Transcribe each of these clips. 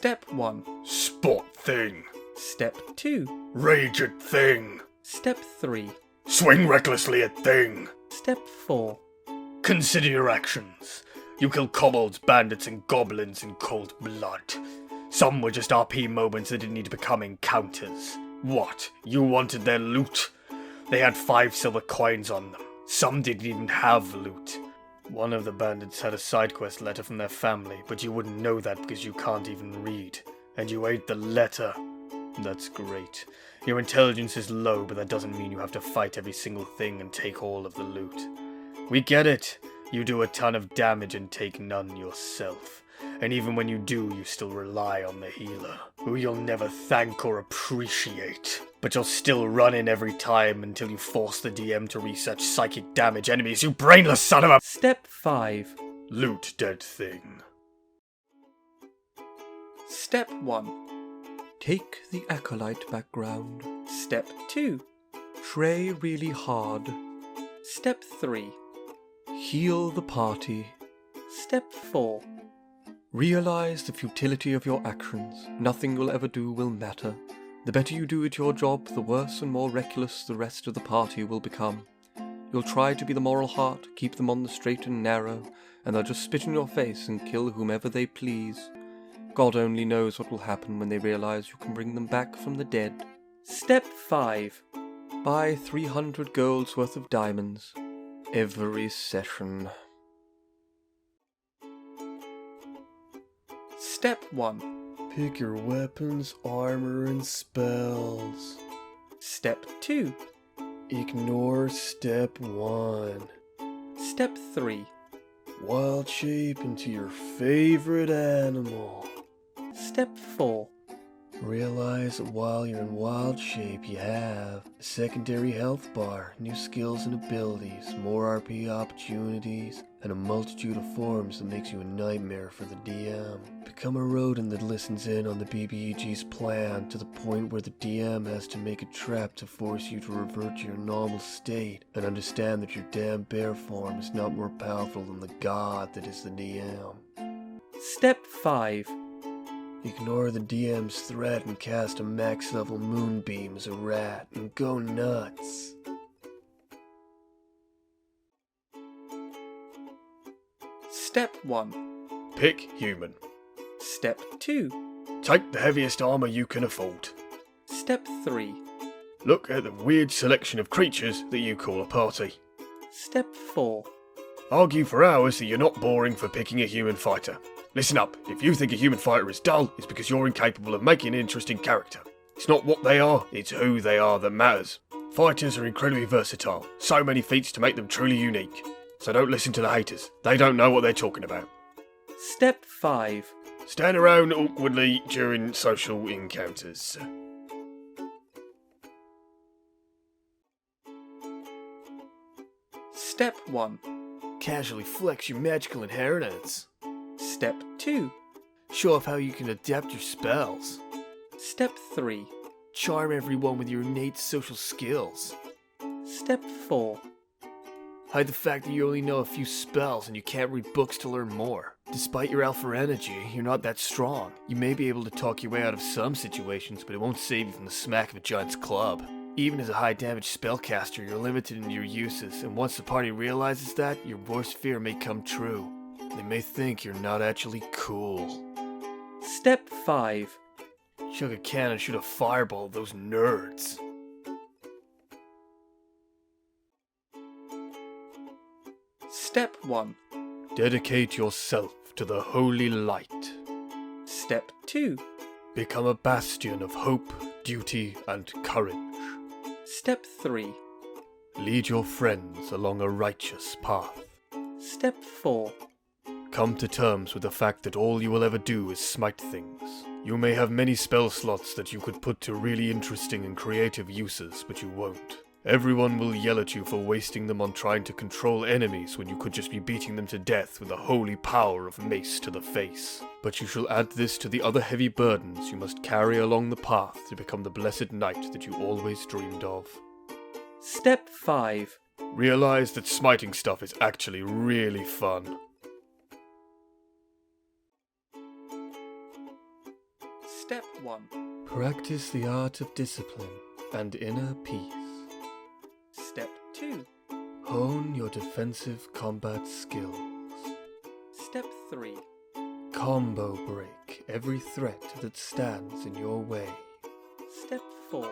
Step 1. Spot thing. Step 2. Rage at thing. Step 3. Swing recklessly at thing. Step 4. Consider your actions. You killed kobolds, bandits, and goblins in cold blood. Some were just RP moments that didn't need to become encounters. What? You wanted their loot? They had 5 silver coins on them. Some didn't even have loot. One of the bandits had a side quest letter from their family, but you wouldn't know that because you can't even read. And you ate the letter. That's great. Your intelligence is low, but that doesn't mean you have to fight every single thing and take all of the loot. We get it. You do a ton of damage and take none yourself. And even when you do, you still rely on the healer, who you'll never thank or appreciate. But you'll still run in every time until you force the DM to research psychic damage enemies, you brainless son of a— Step 5. Loot dead thing. Step 1. Take the acolyte background. Step 2. Pray really hard. Step 3. Heal the party. Step 4. Realize the futility of your actions. Nothing you'll ever do will matter. The better you do at your job, the worse and more reckless the rest of the party will become. You'll try to be the moral heart, keep them on the straight and narrow, and they'll just spit in your face and kill whomever they please. God only knows what will happen when they realize you can bring them back from the dead. Step 5. Buy 300 gold's worth of diamonds every session. Step 1. Pick your weapons, armor, and spells. Step 2. Ignore step 1. Step 3. Wild shape into your favorite animal. Step 4. Realize that while you're in wild shape, you have a secondary health bar, new skills and abilities, more RP opportunities, and a multitude of forms that makes you a nightmare for the DM. Become a rodent that listens in on the BBEG's plan to the point where the DM has to make a trap to force you to revert to your normal state, and understand that your damn bear form is not more powerful than the god that is the DM. Step 5. Ignore the DM's threat and cast a max level moonbeam as a rat and go nuts. Step 1. Pick human. Step 2. Take the heaviest armor you can afford. Step 3. Look at the weird selection of creatures that you call a party. Step 4. Argue for hours that you're not boring for picking a human fighter. Listen up, if you think a human fighter is dull, it's because you're incapable of making an interesting character. It's not what they are, it's who they are that matters. Fighters are incredibly versatile, so many feats to make them truly unique. So don't listen to the haters, they don't know what they're talking about. Step 5. Stand around awkwardly during social encounters. Step 1. Casually flex your magical inheritance. Step 2. Show off how you can adapt your spells. Step 3. Charm everyone with your innate social skills. Step 4. Hide the fact that you only know a few spells and you can't read books to learn more. Despite your alpha energy, you're not that strong. You may be able to talk your way out of some situations, but it won't save you from the smack of a giant's club. Even as a high damage spellcaster, you're limited in your uses, and once the party realizes that, your worst fear may come true. They may think you're not actually cool. Step 5. Chug a can and shoot a fireball at those nerds. Step 1. Dedicate yourself to the holy light. Step 2. Become a bastion of hope, duty, and courage. Step 3. Lead your friends along a righteous path. Step 4. Come to terms with the fact that all you will ever do is smite things. You may have many spell slots that you could put to really interesting and creative uses, but you won't. Everyone will yell at you for wasting them on trying to control enemies when you could just be beating them to death with the holy power of mace to the face. But you shall add this to the other heavy burdens you must carry along the path to become the blessed knight that you always dreamed of. Step 5. Realize that smiting stuff is actually really fun. 1. Practice the art of discipline and inner peace. Step 2. Hone your defensive combat skills. Step 3. Combo break every threat that stands in your way. Step 4.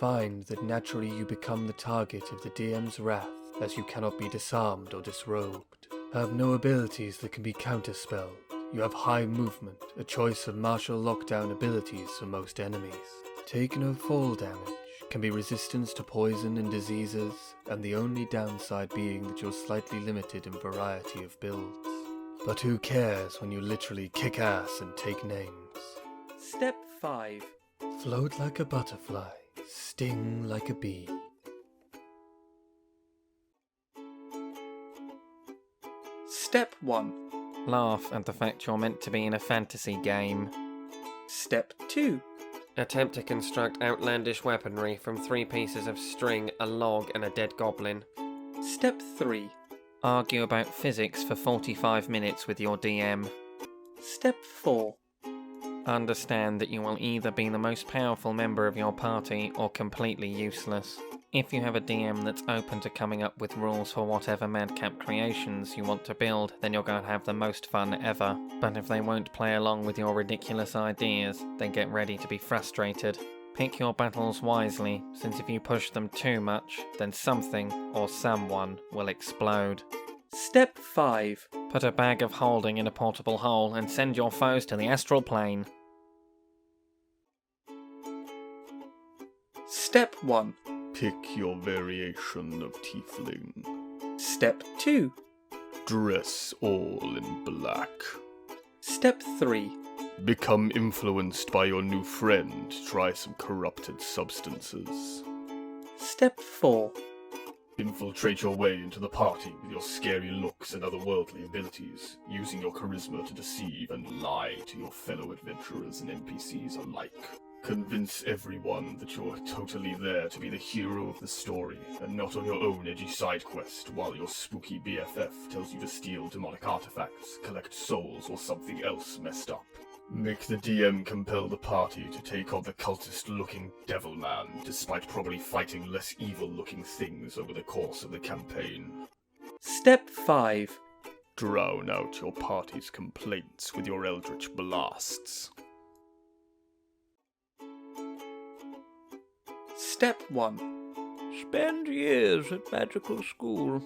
Find that naturally you become the target of the DM's wrath, as you cannot be disarmed or disrobed. Have no abilities that can be counterspelled. You have high movement, a choice of martial lockdown abilities for most enemies. Take no fall damage, can be resistant to poison and diseases, and the only downside being that you're slightly limited in variety of builds. But who cares when you literally kick ass and take names? Step 5. Float like a butterfly, sting like a bee. Step 1. Laugh at the fact you're meant to be in a fantasy game. Step 2. Attempt to construct outlandish weaponry from 3 pieces of string, a log, and a dead goblin. Step 3. Argue about physics for 45 minutes with your DM. Step 4. Understand that you will either be the most powerful member of your party or completely useless. If you have a DM that's open to coming up with rules for whatever madcap creations you want to build, then you're going to have the most fun ever. But if they won't play along with your ridiculous ideas, then get ready to be frustrated. Pick your battles wisely, since if you push them too much, then something or someone will explode. Step 5. Put a bag of holding in a portable hole and send your foes to the astral plane. Step 1. Pick your variation of tiefling. Step 2. Dress all in black. Step 3. Become influenced by your new friend. Try some corrupted substances. Step 4. Infiltrate your way into the party with your scary looks and otherworldly abilities, using your charisma to deceive and lie to your fellow adventurers and NPCs alike. Convince everyone that you're totally there to be the hero of the story, and not on your own edgy side quest while your spooky BFF tells you to steal demonic artifacts, collect souls, or something else messed up. Make the DM compel the party to take on the cultist-looking devil man, despite probably fighting less evil-looking things over the course of the campaign. Step 5. Drown out your party's complaints with your eldritch blasts. Step 1. Spend years at magical school.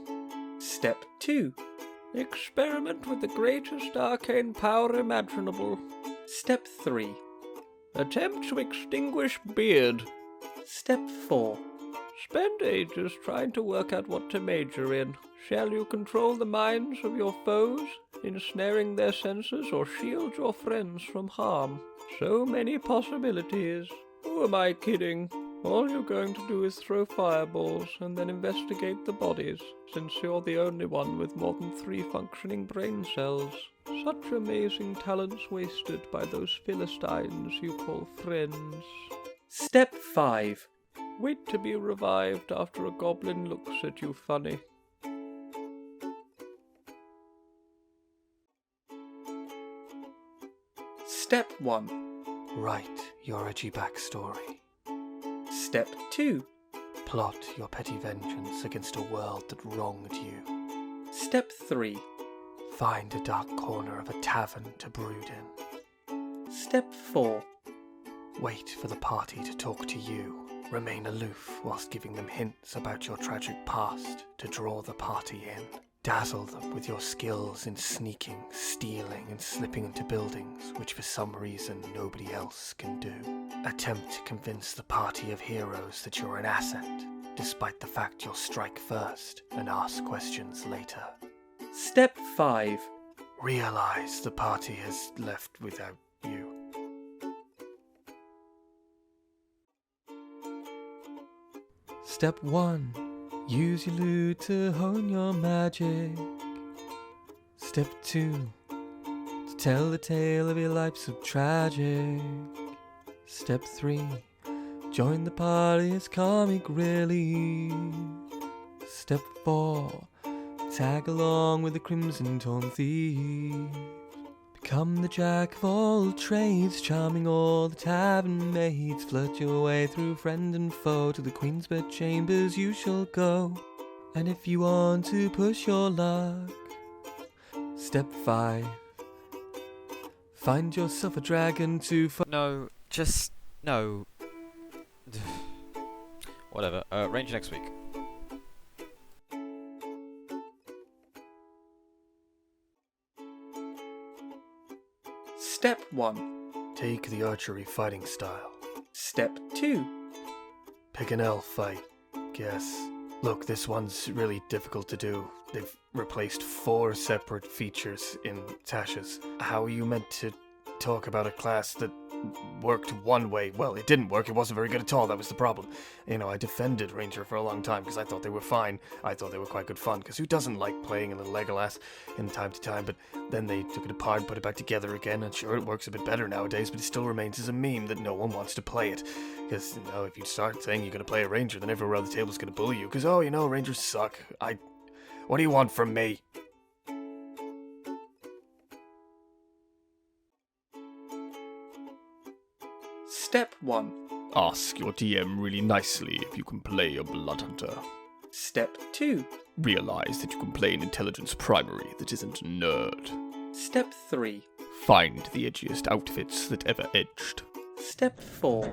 Step 2. Experiment with the greatest arcane power imaginable. Step 3. Attempt to extinguish beard. Step 4. Spend ages trying to work out what to major in. Shall you control the minds of your foes, ensnaring their senses, or shield your friends from harm? So many possibilities. Who am I kidding? All you're going to do is throw fireballs and then investigate the bodies, since you're the only one with more than 3 functioning brain cells. Such amazing talents wasted by those Philistines you call friends. Step 5. Wait to be revived after a goblin looks at you funny. Step 1. Write your edgy backstory. Step 2. Plot your petty vengeance against a world that wronged you. Step 3. Find a dark corner of a tavern to brood in. Step 4. Wait for the party to talk to you. Remain aloof whilst giving them hints about your tragic past to draw the party in. Dazzle them with your skills in sneaking, stealing, and slipping into buildings which for some reason nobody else can do. Attempt to convince the party of heroes that you're an asset, despite the fact you'll strike first and ask questions later. Step 5. Realize the party has left without you. Step 1. Use your lute to hone your magic. Step 2. To tell the tale of your life so tragic. Step 3. Join the party as comic relief. Step 4. Tag along with the Crimson Torn Thieves. Come the jack of all trades, charming all the tavern maids, flirt your way through friend and foe, to the queen's bedchambers you shall go. And if you want to push your luck, step 5. Find yourself a dragon to No, just no. Whatever. Range next week. Step 1. Take the archery fighting style. Step 2. Pick an elf fight. Guess. Look, this one's really difficult to do. They've replaced 4 separate features in Tasha's. How are you meant to talk about a class that worked one way? Well, it didn't work. It wasn't very good at all. That was the problem. You know, I defended Ranger for a long time because I thought they were fine. I thought they were quite good fun, because who doesn't like playing a little Legolas in time to time? But then they took it apart and put it back together again, and sure, it works a bit better nowadays, but it still remains as a meme that no one wants to play it. Because, you know, if you start saying you're going to play a Ranger, then everyone around the table is going to bully you, because, oh, you know, Rangers suck. What do you want from me? Step 1. Ask your DM really nicely if you can play a Blood Hunter. Step 2. Realize that you can play an intelligence primary that isn't a nerd. Step 3. Find the edgiest outfits that ever edged. Step 4.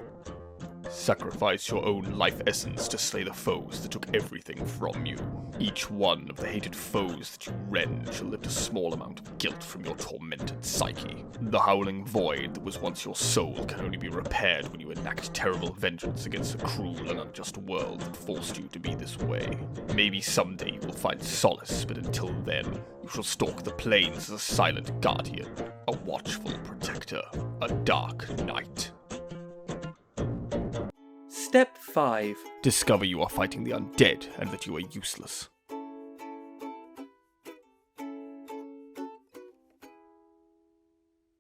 Sacrifice your own life essence to slay the foes that took everything from you. Each one of the hated foes that you rend shall lift a small amount of guilt from your tormented psyche. The howling void that was once your soul can only be repaired when you enact terrible vengeance against a cruel and unjust world that forced you to be this way. Maybe someday you will find solace, but until then, you shall stalk the plains as a silent guardian, a watchful protector, a dark knight. Step 5. Discover you are fighting the undead and that you are useless.